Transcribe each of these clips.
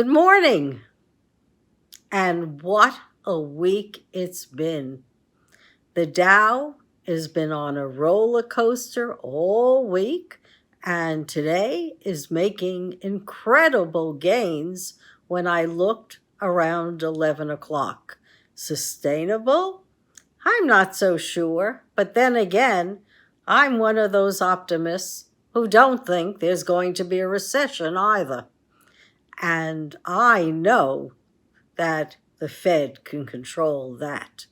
Good morning. And what a week it's been. The Dow has been on a roller coaster all week, and today is making incredible gains when I looked around 11 o'clock. Sustainable? I'm not so sure, but then again, I'm one of those optimists who don't think there's going to be a recession either. And I know that the Fed can control that.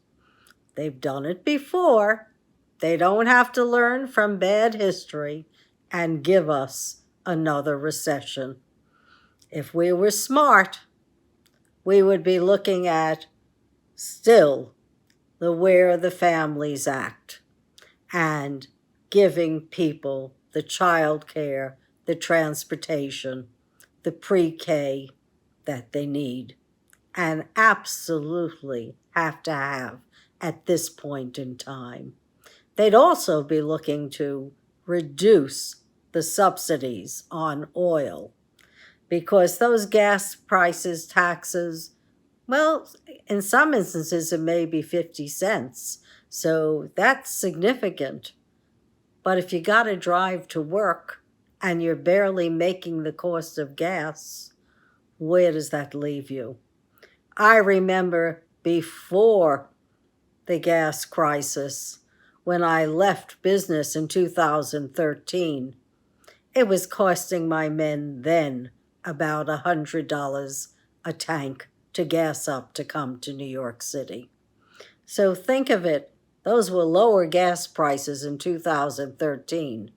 They've done it before. They don't have to learn from bad history and give us another recession. If we were smart, we would be looking at still the Where the Families Act and giving people the child care, the transportation, the pre-K that they need and absolutely have to have at this point in time. They'd also be looking to reduce the subsidies on oil because those gas prices, taxes, well, in some instances it may be 50 cents. So that's significant. But if you got to drive to work and you're barely making the cost of gas, where does that leave you? I remember before the gas crisis, when I left business in 2013, it was costing my men then about $100 a tank to gas up to come to New York City. So think of it, those were lower gas prices in 2013,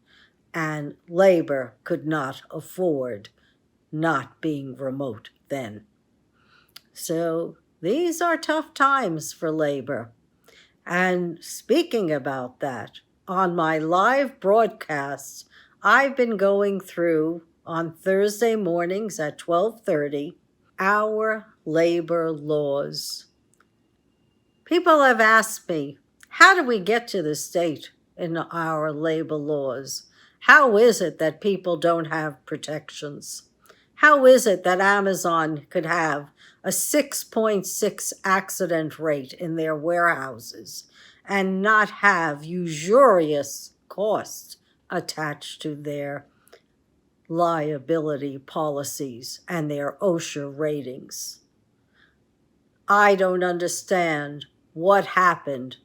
and labor could not afford not being remote then. So these are tough times for labor. And speaking about that, on my live broadcasts, I've been going through on Thursday mornings at 12:30 our labor laws. People have asked me, how do we get to this state in our labor laws? How is it that people don't have protections? How is it that Amazon could have a 6.6 accident rate in their warehouses and not have usurious costs attached to their liability policies and their OSHA ratings? I don't understand what happened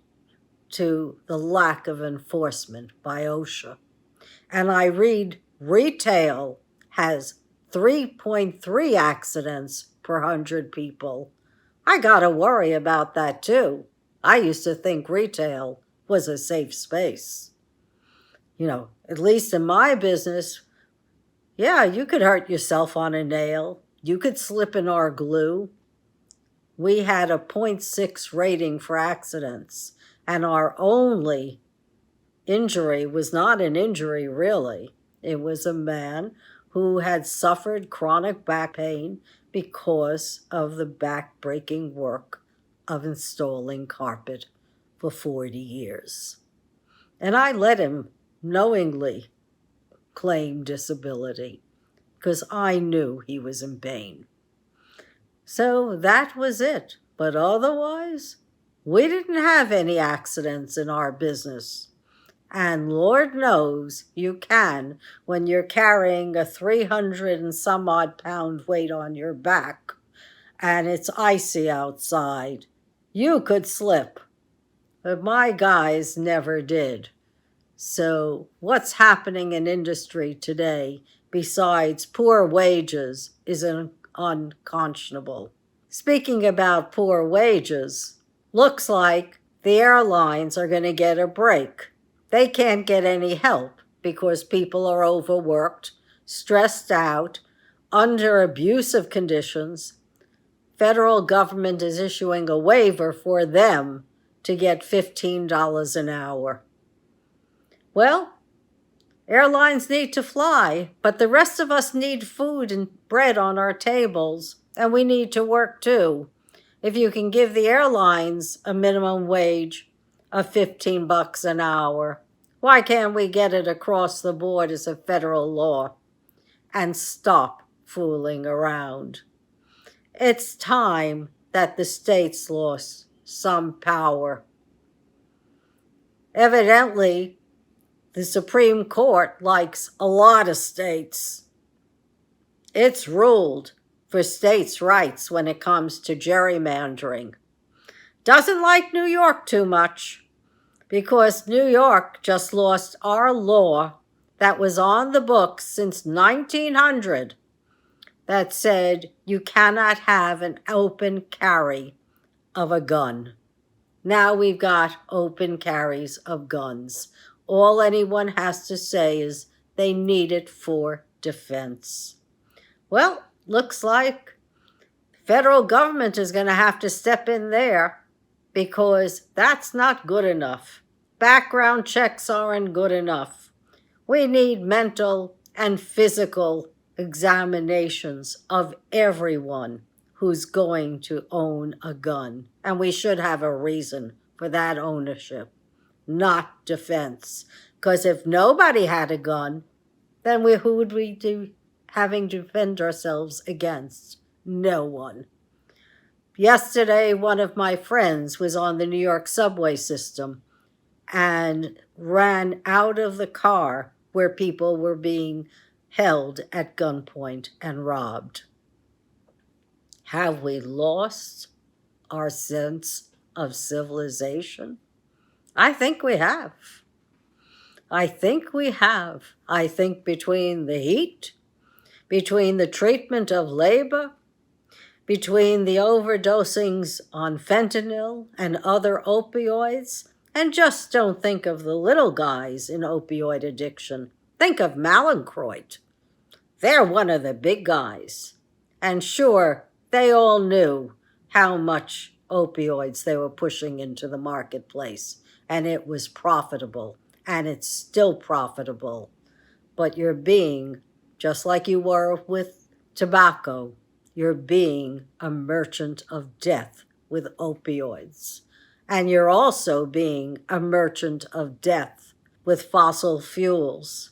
to the lack of enforcement by OSHA. And I read retail has 3.3 accidents per 100 people. I gotta worry about that too. I used to think retail was a safe space. At least in my business, yeah, you could hurt yourself on a nail. You could slip in our glue. We had a 0.6 rating for accidents, and our only injury was not an injury really. It was a man who had suffered chronic back pain because of the back-breaking work of installing carpet for 40 years. And I let him knowingly claim disability because I knew he was in pain. So that was it. But otherwise, we didn't have any accidents in our business. And Lord knows you can when you're carrying a 300 and some odd pound weight on your back and it's icy outside. You could slip, but my guys never did. So what's happening in industry today, besides poor wages, is unconscionable. Speaking about poor wages, looks like the airlines are going to get a break. They can't get any help because people are overworked, stressed out, under abusive conditions. Federal government is issuing a waiver for them to get $15 an hour. Well, airlines need to fly, but the rest of us need food and bread on our tables, and we need to work too. If you can give the airlines a minimum wage of $15 an hour, why can't we get it across the board as a federal law and stop fooling around? It's time that the states lost some power. Evidently, the Supreme Court likes a lot of states. It's ruled for states' rights when it comes to gerrymandering. Doesn't like New York too much, because New York just lost our law that was on the books since 1900 that said you cannot have an open carry of a gun. Now we've got open carries of guns. All anyone has to say is they need it for defense. Well, looks like federal government is going to have to step in there, because that's not good enough. Background checks aren't good enough. We need mental and physical examinations of everyone who's going to own a gun. And we should have a reason for that ownership, not defense. Because if nobody had a gun, then who would we do having to defend ourselves against? No one. Yesterday, one of my friends was on the New York subway system and ran out of the car where people were being held at gunpoint and robbed. Have we lost our sense of civilization? I think we have. I think we have. I think between the heat, between the treatment of labor, between the overdosings on fentanyl and other opioids, and just don't think of the little guys in opioid addiction. Think of Malincroit. They're one of the big guys. And sure, they all knew how much opioids they were pushing into the marketplace, and it was profitable, and it's still profitable. But you're being, just like you were with tobacco, you're being a merchant of death with opioids. And you're also being a merchant of death with fossil fuels.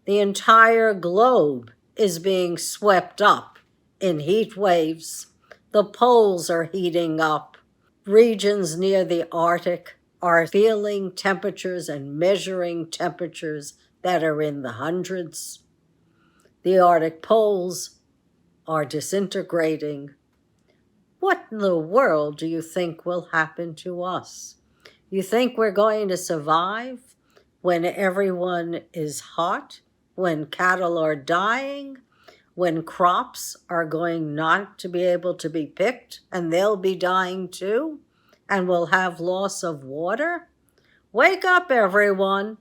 The entire globe is being swept up in heat waves. The poles are heating up. Regions near the Arctic are feeling temperatures and measuring temperatures that are in the hundreds. The Arctic poles are disintegrating. What in the world do you think will happen to us? You think we're going to survive when everyone is hot, when cattle are dying, when crops are going not to be able to be picked and they'll be dying too, and we'll have loss of water? Wake up, everyone.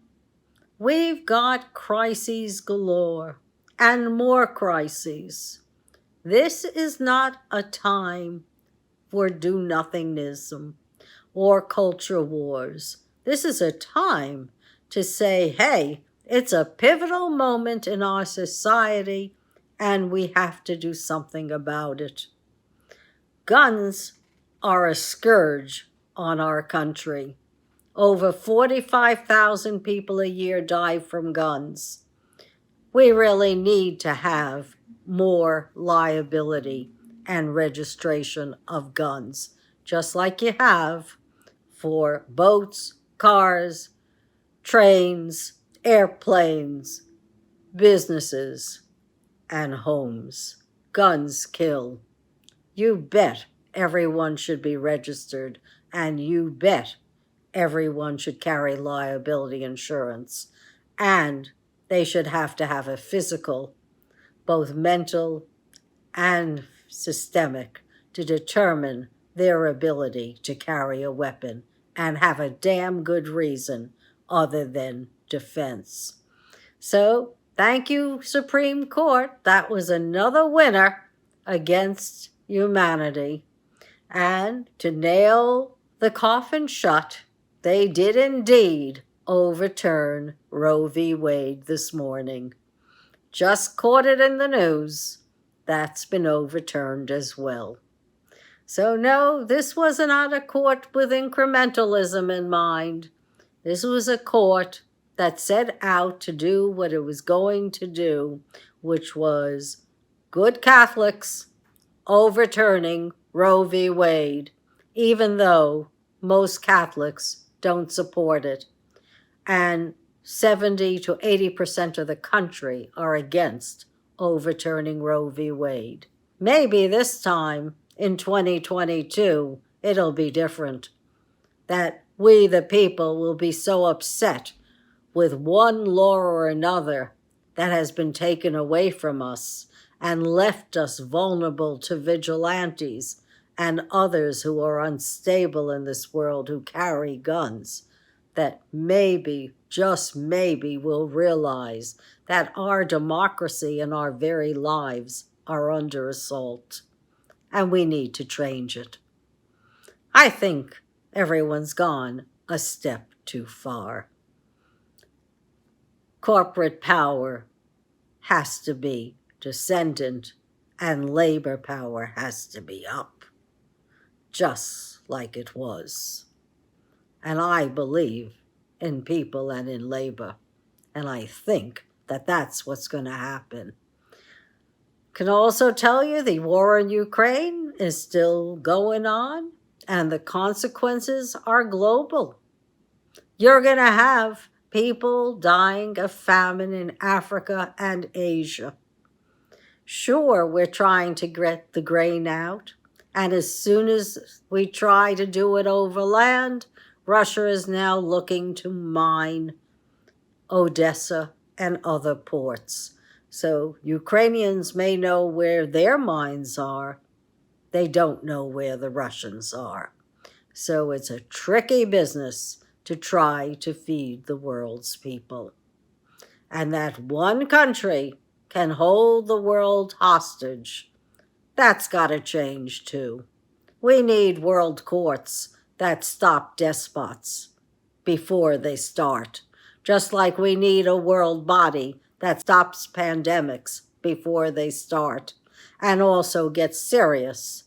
We've got crises galore and more crises. This is not a time for do-nothingism or culture wars. This is a time to say, hey, it's a pivotal moment in our society and we have to do something about it. Guns are a scourge on our country. Over 45,000 people a year die from guns. We really need to have more liability and registration of guns, just like you have for boats, cars, trains, airplanes, businesses, and homes. Guns kill. You bet everyone should be registered, and you bet everyone should carry liability insurance, and they should have to have a physical, both mental and systemic, to determine their ability to carry a weapon and have a damn good reason other than defense. So, thank you, Supreme Court. That was another winner against humanity. And to nail the coffin shut, they did indeed overturn Roe v. Wade this morning. Just caught it in the news. That's been overturned as well. So no, this was not a court with incrementalism in mind. This was a court that set out to do what it was going to do, which was good Catholics overturning Roe v. Wade, even though most Catholics don't support it. And 70 to 80% of the country are against overturning Roe v. Wade. Maybe this time in 2022, it'll be different. That we, the people, will be so upset with one law or another that has been taken away from us and left us vulnerable to vigilantes and others who are unstable in this world who carry guns, that maybe, just maybe, we'll realize that our democracy and our very lives are under assault, and we need to change it. I think everyone's gone a step too far. Corporate power has to be descendant and labor power has to be up, just like it was. And I believe in people and in labor, and I think that that's what's going to happen. Can also tell you the war in Ukraine is still going on, and the consequences are global. You're going to have people dying of famine in Africa and Asia. Sure, we're trying to get the grain out, and as soon as we try to do it over land, Russia is now looking to mine Odessa and other ports. So Ukrainians may know where their mines are. They don't know where the Russians are. So it's a tricky business to try to feed the world's people. And that one country can hold the world hostage, that's got to change too. We need world courts that stop despots before they start, just like we need a world body that stops pandemics before they start, and also gets serious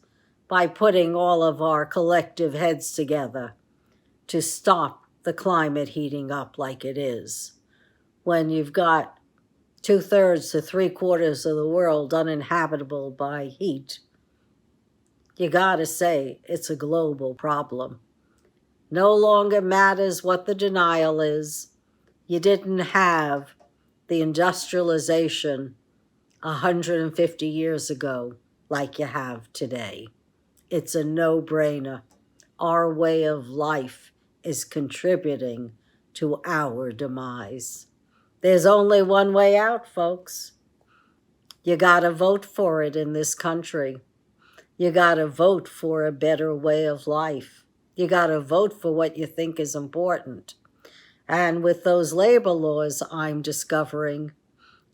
by putting all of our collective heads together to stop the climate heating up like it is. When you've got 2/3 to 3/4 of the world uninhabitable by heat, you gotta say it's a global problem. No longer matters what the denial is. You didn't have the industrialization 150 years ago like you have today. It's a no-brainer. Our way of life is contributing to our demise. There's only one way out, folks. You gotta vote for it in this country. You gotta vote for a better way of life. You gotta vote for what you think is important. And with those labor laws, I'm discovering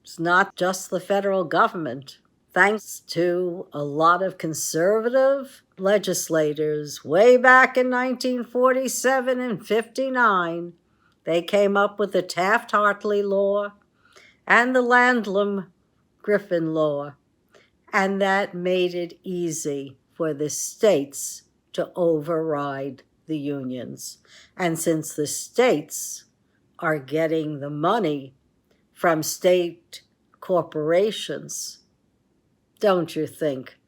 it's not just the federal government. Thanks to a lot of conservative legislators way back in 1947 and 59, they came up with the Taft-Hartley law and the Landlum-Griffin law, and that made it easy for the states to override the unions. And since the states are getting the money from state corporations, don't you think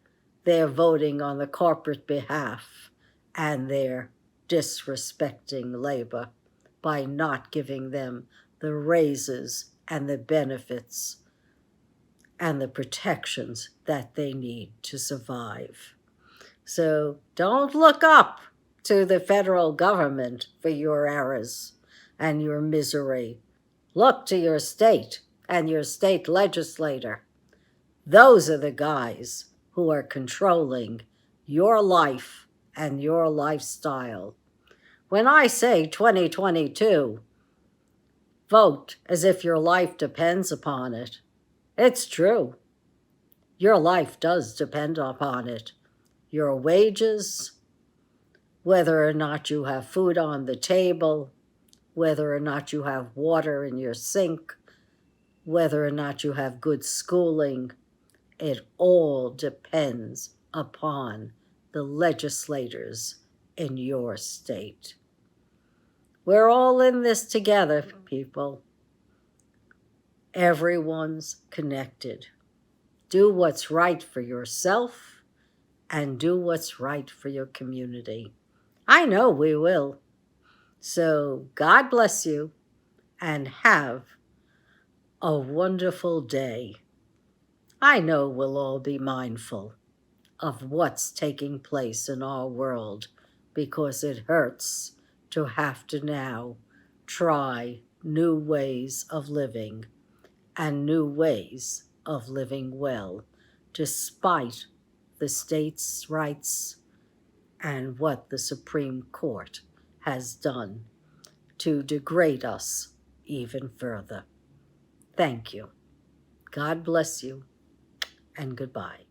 they're voting on the corporate behalf and they're disrespecting labor by not giving them the raises and the benefits and the protections that they need to survive? So don't look up to the federal government for your errors and your misery. Look to your state and your state legislator. Those are the guys who are controlling your life and your lifestyle. When I say 2022, vote as if your life depends upon it. It's true. Your life does depend upon it. Your wages, whether or not you have food on the table, whether or not you have water in your sink, whether or not you have good schooling, it all depends upon the legislators in your state. We're all in this together, people. Everyone's connected. Do what's right for yourself and do what's right for your community. I know we will. So God bless you and have a wonderful day. I know we'll all be mindful of what's taking place in our world because it hurts to have to now try new ways of living and new ways of living well, despite the state's rights and what the Supreme Court has done to degrade us even further. Thank you. God bless you, and goodbye.